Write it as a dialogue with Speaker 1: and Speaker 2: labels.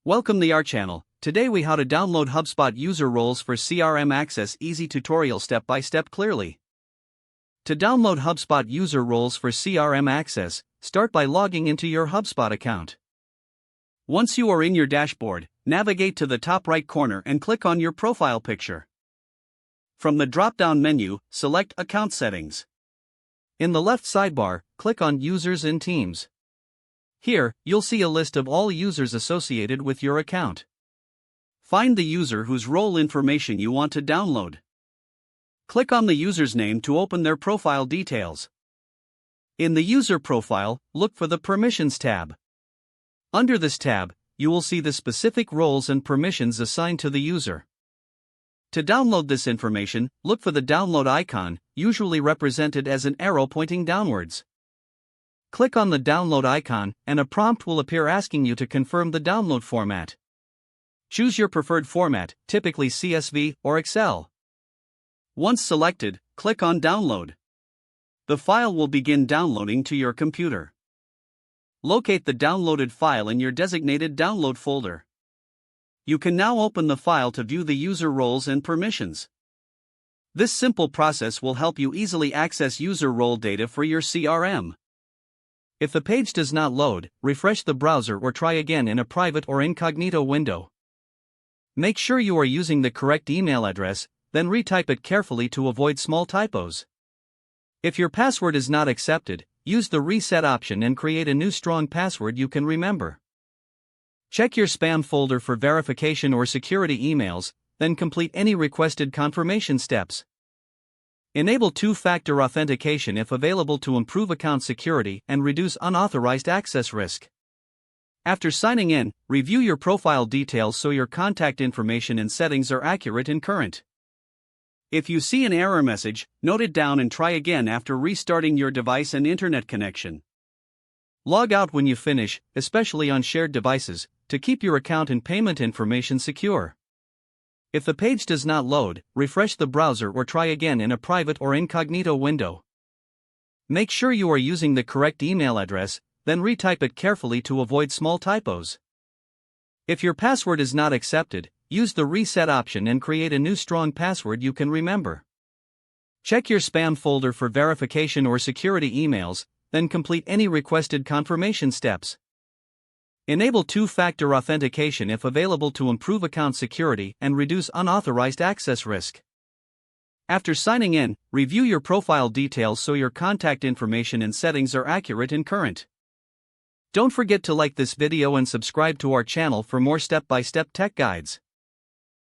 Speaker 1: Welcome to our channel. Today we how to download HubSpot user roles for CRM access easy tutorial step by step clearly. To download HubSpot user roles for CRM access, start by logging into your HubSpot account. Once you are in your dashboard, navigate to the top right corner and click on your profile picture. From the drop-down menu, select Account Settings. In the left sidebar, click on Users and Teams. Here, you'll see a list of all users associated with your account. Find the user whose role information you want to download. Click on the user's name to open their profile details. In the user profile, look for the Permissions tab. Under this tab, you will see the specific roles and permissions assigned to the user. To download this information, look for the download icon, usually represented as an arrow pointing downwards. Click on the download icon, and a prompt will appear asking you to confirm the download format. Choose your preferred format, typically CSV or Excel. Once selected, click on Download. The file will begin downloading to your computer. Locate the downloaded file in your designated download folder. You can now open the file to view the user roles and permissions. This simple process will help you easily access user role data for your CRM. If the page does not load, refresh the browser or try again in a private or incognito window. Make sure you are using the correct email address, then retype it carefully to avoid small typos. If your password is not accepted, use the reset option and create a new strong password you can remember. Check your spam folder for verification or security emails, then complete any requested confirmation steps. Enable two-factor authentication if available to improve account security and reduce unauthorized access risk. After signing in, review your profile details so your contact information and settings are accurate and current. If you see an error message, note it down and try again after restarting your device and internet connection. Log out when you finish, especially on shared devices, to keep your account and payment information secure. If the page does not load, refresh the browser or try again in a private or incognito window. Make sure you are using the correct email address, then retype it carefully to avoid small typos. If your password is not accepted, use the reset option and create a new strong password you can remember. Check your spam folder for verification or security emails, then complete any requested confirmation steps. Enable two-factor authentication if available to improve account security and reduce unauthorized access risk. After signing in, review your profile details so your contact information and settings are accurate and current. Don't forget to like this video and subscribe to our channel for more step-by-step tech guides.